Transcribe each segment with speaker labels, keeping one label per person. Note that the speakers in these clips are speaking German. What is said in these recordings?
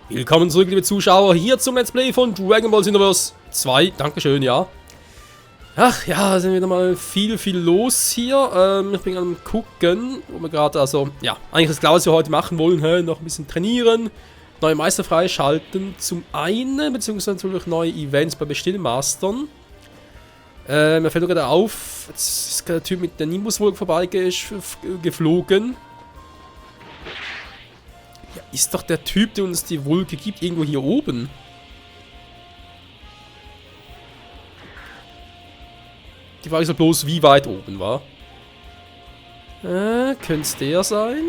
Speaker 1: Willkommen zurück, liebe Zuschauer, hier zum Let's Play von Dragon Ball Xenoverse 2. Dankeschön, ja. Ach ja, sind wieder mal viel los hier. Ich bin am gucken, wo wir gerade, also, ja, eigentlich ist klar, was wir heute machen wollen. Noch ein bisschen trainieren, neue Meister freischalten zum einen, beziehungsweise natürlich neue Events bei Bestillmastern. Mir fällt gerade auf, jetzt ist der Typ mit der Nimbus-Wolke vorbeigeflogen. Ja, ist doch der Typ, der uns die Wolke gibt, irgendwo hier oben. Die Frage ist ja bloß, wie weit oben war. Könnte es der sein?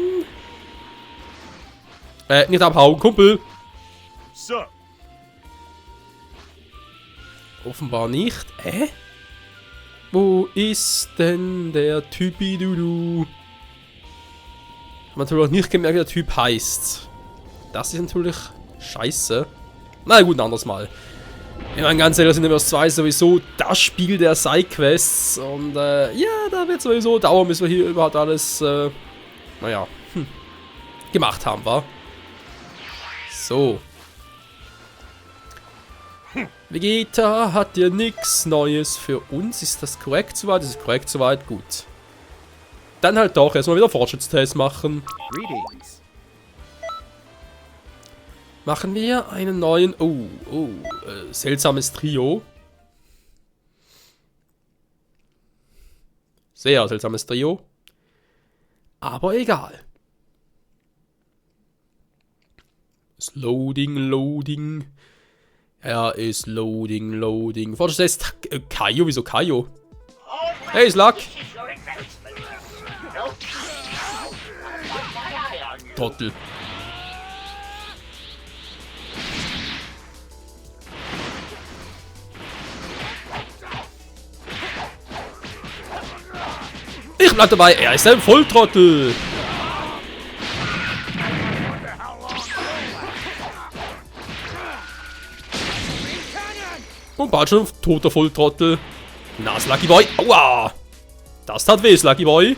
Speaker 1: Nicht abhauen, Kumpel.
Speaker 2: So.
Speaker 1: Offenbar nicht. Wo ist denn der Typi-Dudu? Ich habe natürlich nicht gemerkt, wie der Typ heißt. Das ist natürlich scheiße. Na gut, ein anderes Mal. Ich meine, ganz ehrlich, Xenoverse 2 ist sowieso das Spiel der Sidequests. Und ja, da wird sowieso dauern, bis wir hier überhaupt alles, naja, gemacht haben, wa? So. Vegeta hat ja nichts Neues für uns. Ist das korrekt soweit? Das ist korrekt soweit. Gut. Dann halt doch erstmal wieder Fortschrittstest machen.
Speaker 2: Greetings.
Speaker 1: Machen wir einen neuen... seltsames Trio. Sehr seltsames Trio. Aber egal. Ist Loading. Er ist Loading. Fortschrittstest Kaio. Wieso Kaio? Hey, Slug. Trottel. Ich bleib dabei, er ist ein Volltrottel. Und bald schon ein toter Volltrottel. Na, Sluggy Boy. Aua! Das tat weh, Sluggy Boy.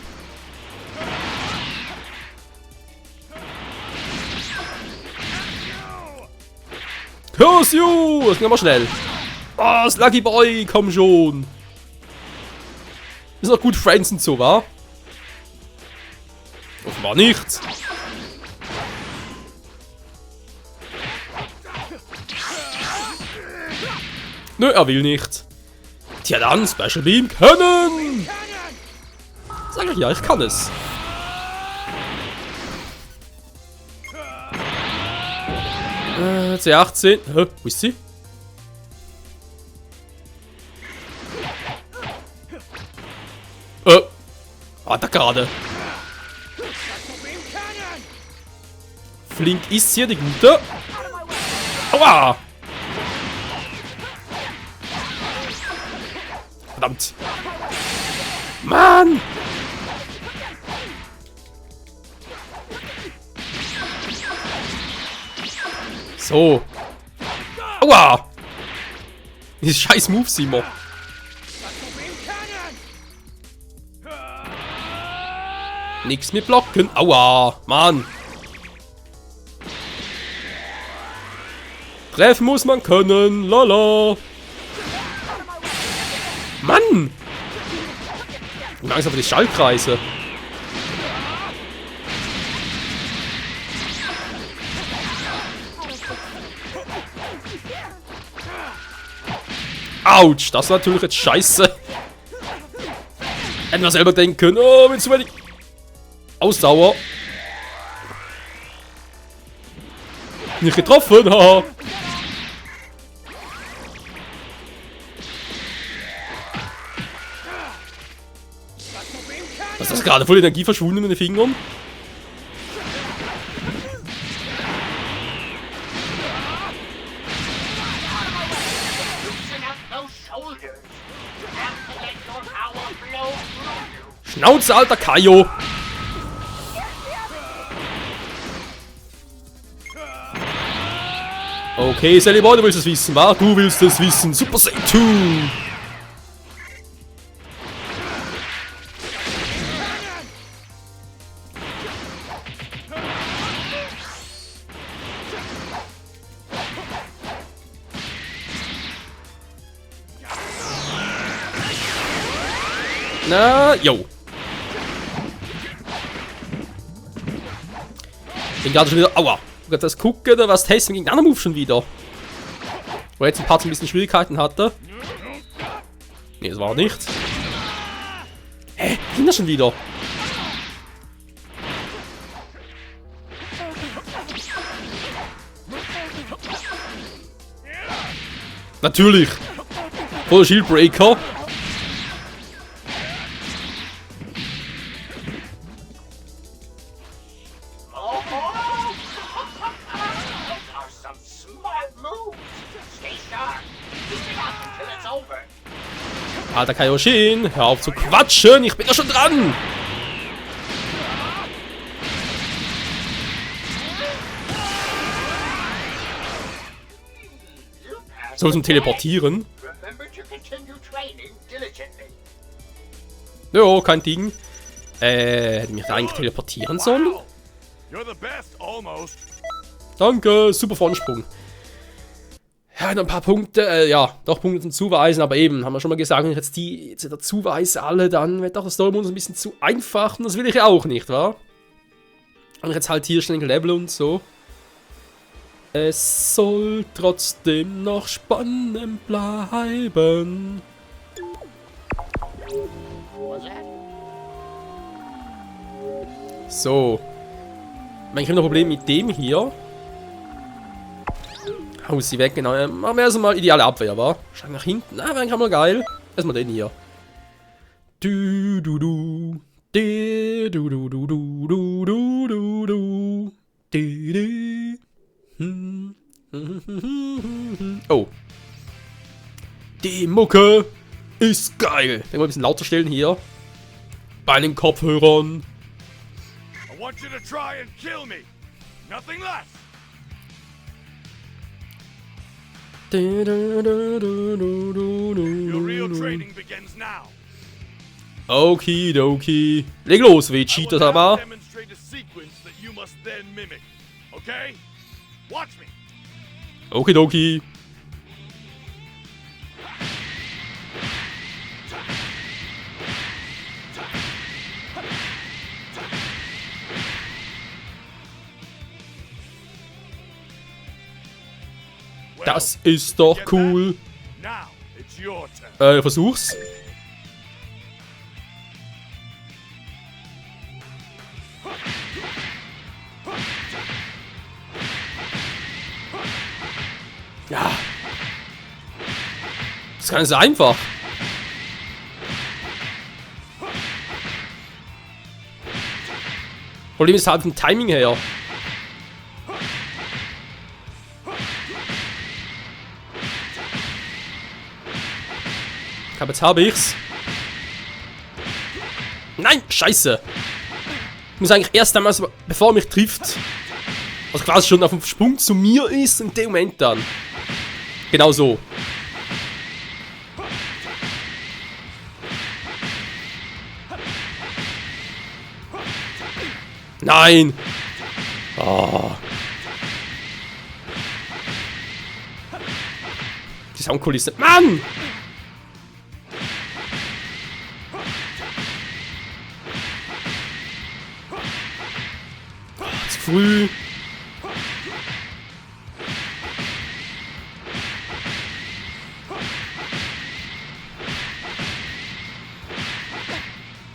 Speaker 1: Kursju! Das ging aber schnell. Oh, Sluggy Boy, komm schon. Ist noch gut Friends und so, wa? Offenbar nicht. Nö, er will nicht. Tja dann, Special Beam können! Sag ich ja, ich kann es. C18. Hä? Wo ist sie? Da gerade. Flink ist hier, die gute. Aua! Verdammt. Mann! So. Aua! Diese scheiß Moves immer. Nix mit blocken. Aua! Mann! Treffen muss man können. Lala! Mann! Langsam für die Schallkreise. Autsch, das war natürlich jetzt scheiße. Hätten wir selber denken können. Oh, bin zu wenig Ausdauer. Nicht getroffen, haha. Was ist das gerade? Voll Energie verschwunden in den Fingern? Schnauze, alter Kaio! Okay, Sally Boy, du willst es wissen, wa? Du willst es wissen. Super Saiyan 2! Na, yo. Bin gerade schon wieder. Aua. Gott, das gucken, was testen gegen den anderen Move schon wieder. Wo jetzt ein paar ein bisschen Schwierigkeiten hatte. Nee, das war nichts. Hä? Ging das schon wieder? Natürlich. Voller Shieldbreaker.
Speaker 3: Are some smart moves. Stay sharp. Keep it up until it's over.
Speaker 1: Alter Kaioshin, hör auf zu quatschen, ich bin da schon dran. So zum Teleportieren.
Speaker 3: Remember to continue training diligently.
Speaker 1: Jo, kein Ding. Hätte mich da eigentlich teleportieren sollen?
Speaker 2: Wow. You're the best, almost.
Speaker 1: Danke, super Vorsprung. Ja, noch ein paar Punkte, ja, doch Punkte zum Zuweisen, aber eben, haben wir schon mal gesagt, wenn ich jetzt die jetzt wieder zuweise alle, dann wird doch das Story-Modus ein bisschen zu einfach und das will ich auch nicht, wa? Und jetzt halt hier schnell Level und so. Es soll trotzdem noch spannend bleiben.
Speaker 3: Was that?
Speaker 1: So. Ich habe noch ein Problem mit dem hier. Hau sie weg, genau. Machen wir erstmal ideale Abwehr, wa? Schlag nach hinten. Ah, wäre eigentlich auch mal geil. Erstmal den hier. Du, du, du. Du, du, du, du, du, du, du, du, du. Du, du. Oh. Die Mucke ist geil. Ich will mal ein bisschen lauter stellen hier. Bei den Kopfhörern.
Speaker 2: I want you to try and kill me. Nothing less. Your real training begins now.
Speaker 1: Okidoki. Leg los, Vegeta,
Speaker 2: I will
Speaker 1: sag
Speaker 2: now
Speaker 1: mal.
Speaker 2: demonstrate a sequence that you must then mimic. Okay? Watch me.
Speaker 1: Okidoki.
Speaker 2: Well,
Speaker 1: Das ist doch
Speaker 2: get
Speaker 1: cool.
Speaker 2: that? Now it's your turn.
Speaker 1: Versuch's. Ja. Das ist gar nicht so einfach. Problem ist halt vom Timing her. Jetzt habe ich's. Nein, scheiße. Ich muss eigentlich erst einmal, bevor er mich trifft, also quasi schon auf dem Sprung zu mir ist, in dem Moment dann. Genau so. Nein. Oh. Die Soundkulisse. Mann! Zu früh.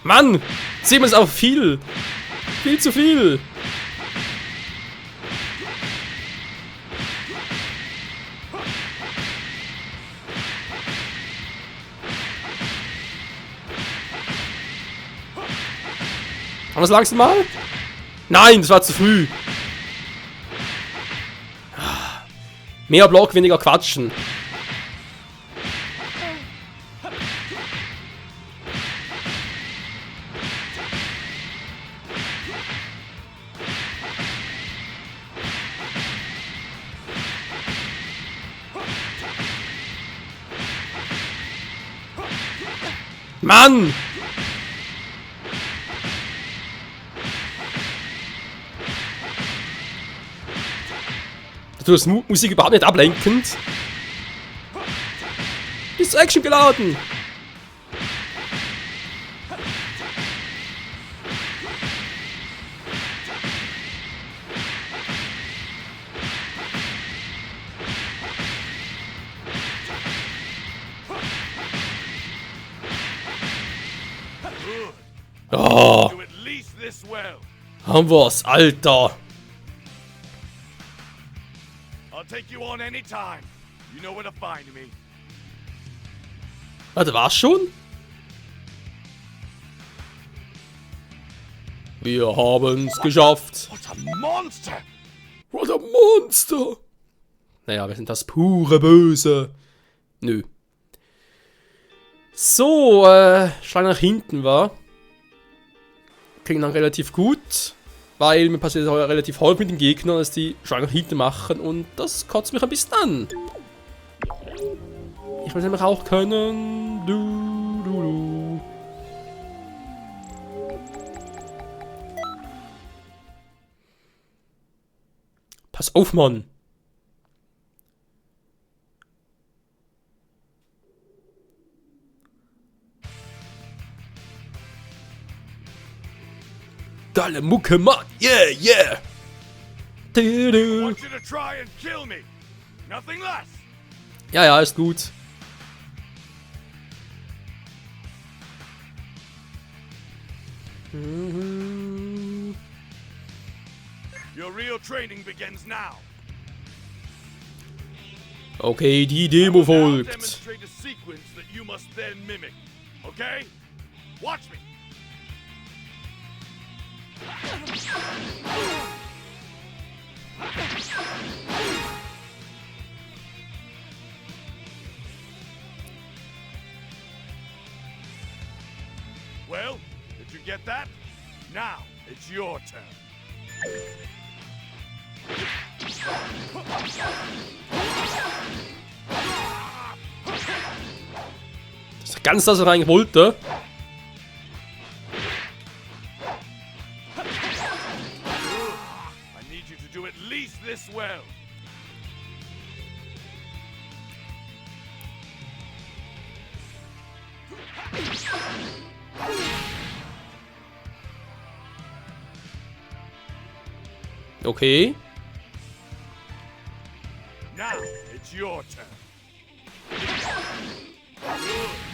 Speaker 1: Mann! 7 ist auch viel. Viel zu viel. Haben wir es langsam mal? Nein, das war zu früh. Mehr Block, weniger quatschen. Mann! Du hast Musik überhaupt nicht ablenkend. Bist du Action geladen? Haben wir's, Alter.
Speaker 2: I'll take you on anytime. You know where to find me.
Speaker 1: Warte, war's schon? Wir haben's geschafft.
Speaker 2: What a monster!
Speaker 1: What a Monster! Naja, wir sind das pure Böse. Nö. So, Schlag nach hinten war. Klingt dann relativ gut. Weil mir passiert es relativ häufig mit den Gegnern, dass die Schlag nach hinten machen. Und das kotzt mich ein bisschen an. Ich will es nämlich auch können. Du. Pass auf, Mann. Geile Mucke, Mann. Yeah.
Speaker 2: I want you to try and kill me. Nothing less.
Speaker 1: Ja, ist gut.
Speaker 2: Your real training begins now.
Speaker 1: Okay, die Demo
Speaker 2: Now
Speaker 1: folgt.
Speaker 2: demonstrate a sequence that you must then mimic. Okay? Watch me. Well, did you get that? Now, it's your turn.
Speaker 1: Das ist ganz das, was er eigentlich wollte.
Speaker 2: I need you to do at least this well.
Speaker 1: Okay.
Speaker 2: Now, it's your turn.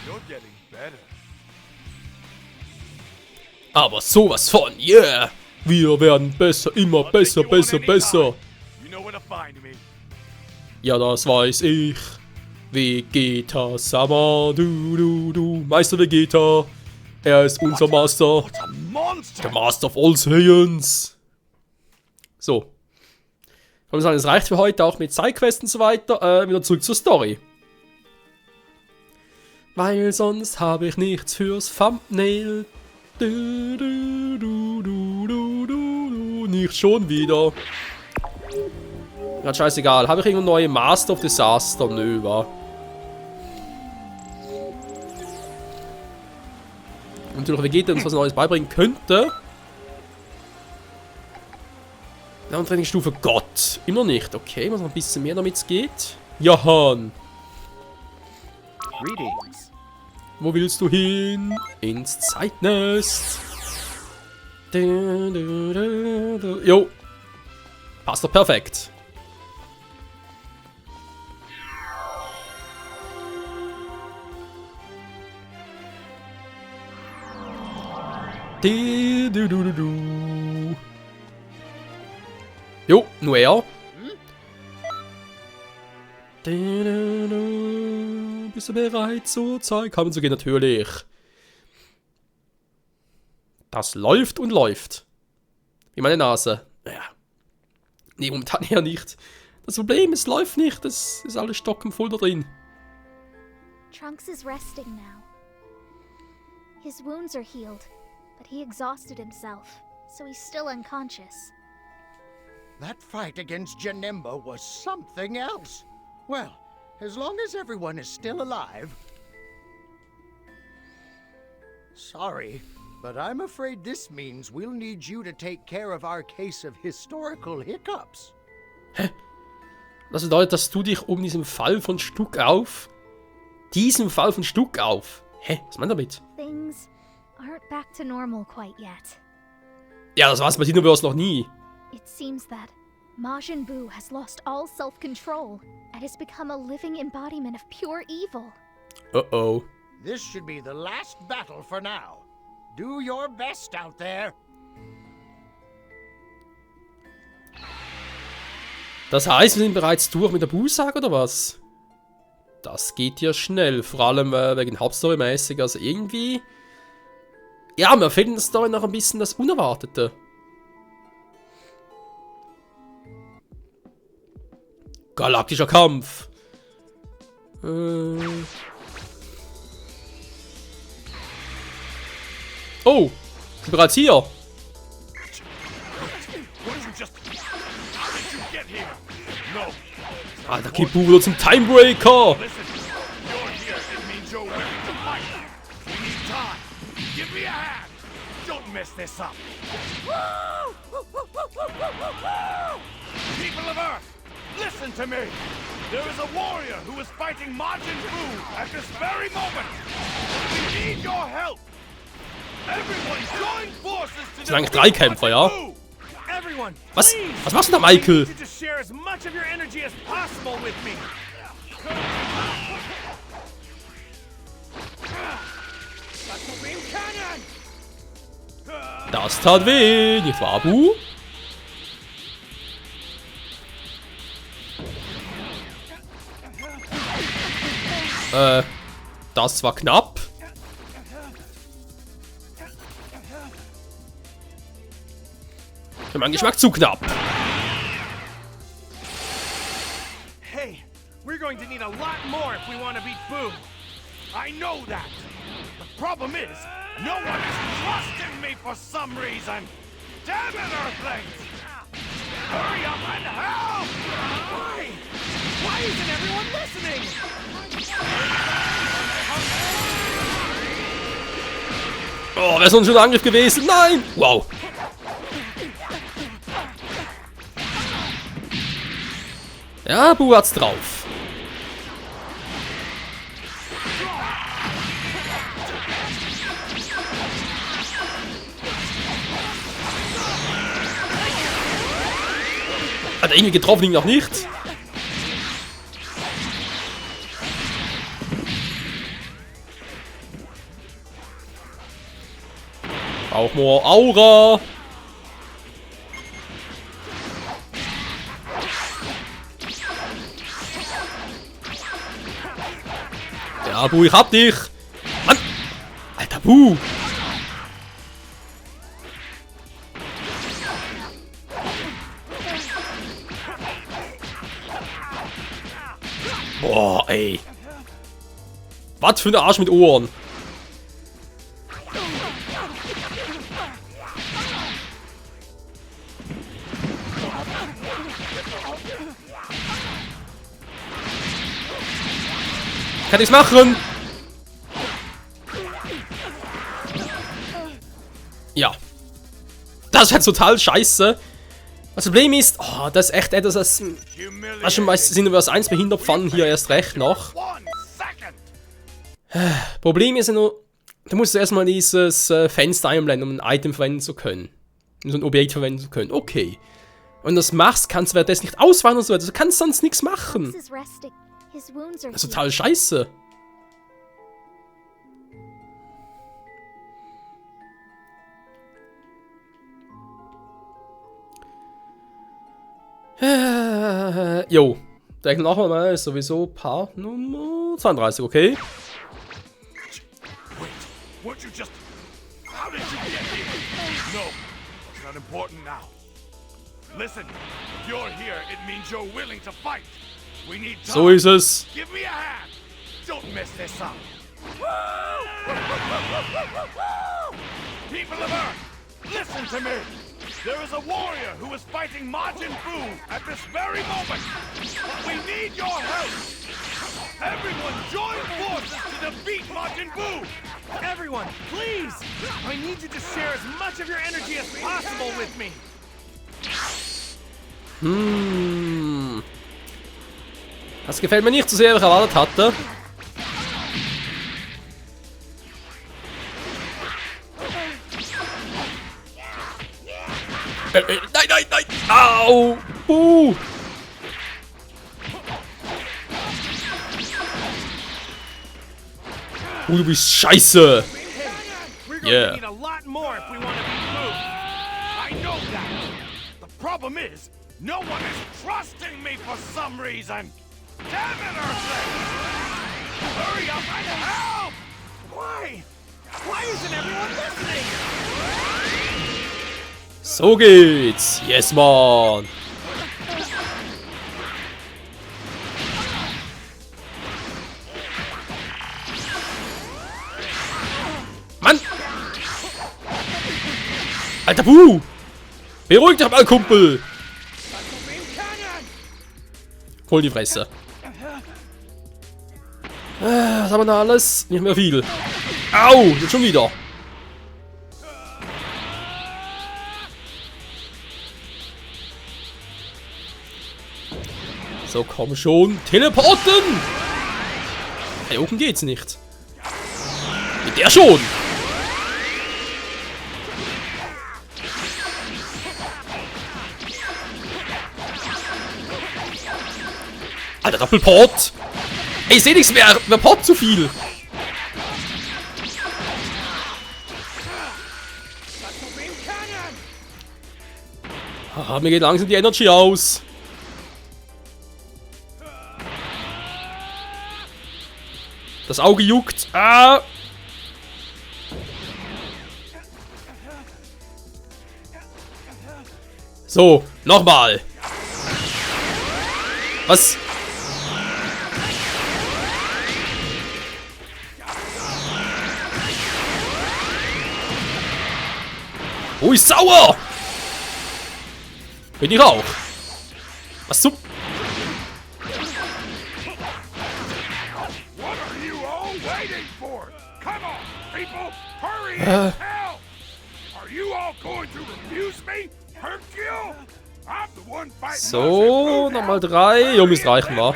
Speaker 2: You're getting better.
Speaker 1: Aber sowas von, yeah. Wir werden besser, immer
Speaker 2: I'll
Speaker 1: besser,
Speaker 2: take you on
Speaker 1: besser,
Speaker 2: any
Speaker 1: besser.
Speaker 2: time. You know where to find me.
Speaker 1: Ja, das weiß ich. Vegeta Sama, du. Meister Vegeta. Er ist unser Master.
Speaker 2: What a monster!
Speaker 1: Der Master of all Saiyans. So. Ich würde sagen, es reicht für heute, auch mit Sidequests und so weiter. Wieder zurück zur Story. Weil sonst habe ich nichts fürs Thumbnail. Nicht schon wieder. Gerade scheißegal. Habe ich irgendeine neue Master of Disaster? Nö, wa? Und natürlich Vegeta uns was Neues beibringen könnte. Ja, und Trainingsstufe Gott. Immer nicht. Okay, muss noch ein bisschen mehr, damit es geht. Johann.
Speaker 4: Greetings.
Speaker 1: Wo willst du hin? Ins Zeitnest. Jo. Passt doch perfekt. Jo, nur er. Bist du bereit zur Zeit? Kommen zu gehen, natürlich. Das läuft und läuft. Wie meine Nase. Naja. Nee, momentan eher nicht. Das Problem, es läuft nicht. Das ist alles stockenvoll da drin.
Speaker 5: Trunks is resting now. His wounds are healed, but he exhausted himself, so he's still unconscious.
Speaker 4: That fight against Janemba was something else. Well, as long as everyone is still alive... Sorry, but I'm afraid this means we'll need you to take care of our case of historical hiccups.
Speaker 1: Das bedeutet, dass du dich um diesen Fall von Stuck auf... Diesen Fall von Stuck auf... Hä? Was meint er damit?
Speaker 5: Things aren't back to normal quite yet.
Speaker 1: Ja, das war's bei Xenoverse noch nie.
Speaker 5: It seems that Majin Buu has lost all self-control and has become a living embodiment of pure evil.
Speaker 1: Uh-oh.
Speaker 4: This should be the last battle for now. Do your best out there.
Speaker 1: Das heißt, wir sind bereits durch mit der Bullsage oder was? Das geht ja schnell, vor allem wegen Hauptstory-mäßig, also irgendwie... Ja, mir fehlt in der Story noch ein bisschen das Unerwartete. Galaktischer Kampf. Oh, sind bereits hier.
Speaker 2: What did you just... How did you get here? No.
Speaker 1: Alter, Kibu zum Timebreaker.
Speaker 2: Listen, you're here. It means you're willing to fight. We need time. Give me a hand. Don't mess this up. People of Earth, listen to me. There is a warrior who is fighting Majin Buu at this very moment. We need your help. Everyone join forces to
Speaker 1: sind eigentlich 3 Kämpfer, ja?
Speaker 2: Everyone,
Speaker 1: Was?
Speaker 2: please.
Speaker 1: Was machst du da, Michael?
Speaker 2: I need you to share as much of your energy as possible with me.
Speaker 1: Das tat weh, nicht wahr, Bu? Das war knapp. Für meinen Geschmack zu knapp.
Speaker 2: Hey, we're going to need a lot more if we want to beat Boo. I know that. The problem is, no one is trusting me for some reason. Damn it, Earthlings! Hurry up and help! Why? Why isn't everyone listening?
Speaker 1: Oh, wäre so ein schöner Angriff gewesen. Nein! Wow. Ja, Bu hat's drauf. Hat er irgendwie getroffen, ihn noch nicht? Auch more Aura. Ja, Bu, ich hab dich. Mann. Alter, Bu. Boah, ey. Was für ein Arsch mit Ohren. Kann ich's machen? Ja. Das wäre total scheiße. Das Problem ist, oh, das ist echt etwas, das schon meistens sind über das 1 behindert fanden hier erst recht noch.
Speaker 2: 1 second.
Speaker 1: Problem ist ja nur, du musst erstmal dieses Fenster einblenden, um ein Item verwenden zu können. Um so ein Objekt verwenden zu können. Okay. Und das machst, kannst du währenddessen nicht auswandern und so weiter. Du kannst sonst nichts machen.
Speaker 5: Trunks is resting. His wounds are
Speaker 1: Das ist
Speaker 5: healed.
Speaker 1: total scheiße. Jo, direkt machen wir mal sowieso Part Nummer 32, okay?
Speaker 2: Wait, weren't you just... How did you get here? No, it's not important now. Listen, if you're here, it means you're willing to fight. We need time.
Speaker 1: So ist es.
Speaker 2: Give me a hand. Don't mess this up. People of Earth, listen to me. There is a warrior who is fighting Majin Buu at this very moment. We need your help. Everyone join forces to defeat Majin Buu. Everyone, please. I need you to share as much of your energy as possible with me.
Speaker 1: Das gefällt mir nicht so sehr, wie ich erwartet hatte. Nein, nein, nein! Au! Du bist scheiße!
Speaker 2: We're going
Speaker 1: Yeah.
Speaker 2: to need a lot more if we want to beat Boo. I know that. The problem is, No one is trusting me for some reason. Damn it, Earthling! Hurry up and help! Why? Why isn't everyone listening?
Speaker 1: So geht's. Yes, Mann. Mann! Alter Buh! Beruhig dich mal, Kumpel! Hol die Fresse. Was haben wir da alles? Nicht mehr viel. Au! Jetzt schon wieder. So, komm schon. Teleporten! Hey, oben geht's nicht. Mit der schon! Alter, Doppelport! Ey, ich seh nichts mehr! Wer port zu viel? Ah, mir geht langsam die Energy aus. Das Auge juckt. Ah! So, nochmal. Was? Oh, ist sauer! Bin ich auch. Was zum...
Speaker 2: What are you all waiting for? Come on, people! Hurry and help! Are you all going to refuse me? Hercule? I'm the one fighting
Speaker 1: So, nochmal 3. Jo, müsste reichen, wa?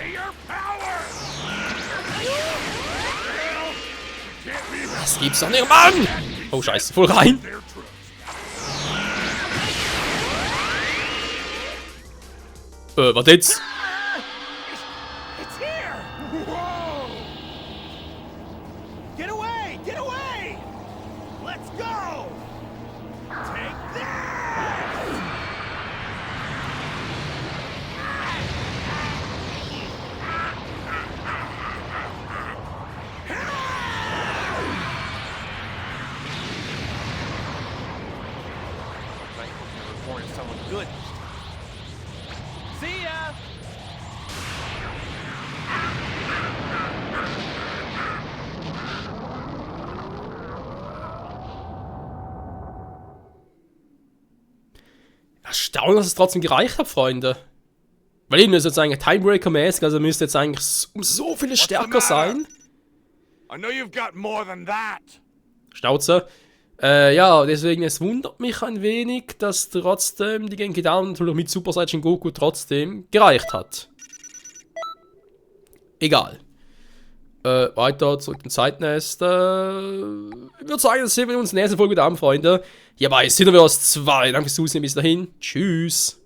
Speaker 1: Das gibt's doch nicht, Mann! Oh, scheiße, voll rein! Was jetzt?
Speaker 2: It's here! Whoa! Get away! Get away! Let's go! Take that! I hope you reported someone good. See ya!
Speaker 1: Erstaunlich, dass es trotzdem gereicht hat, Freunde. Weil eben ist jetzt eigentlich Timebreaker-mäßig, also müsste jetzt eigentlich um so viele stärker sein.
Speaker 2: I know you've got more than that.
Speaker 1: Schnauze. Ja, deswegen, es wundert mich ein wenig, dass trotzdem die Genki Dama natürlich mit Super Saiyan Goku trotzdem gereicht hat. Egal. Weiter zurück zum Zeitnest. Ich würde sagen, das sehen wir uns in der nächsten Folge wieder an, Freunde. Hierbei sind wir aus 2. Danke fürs Zusehen, bis dahin. Tschüss.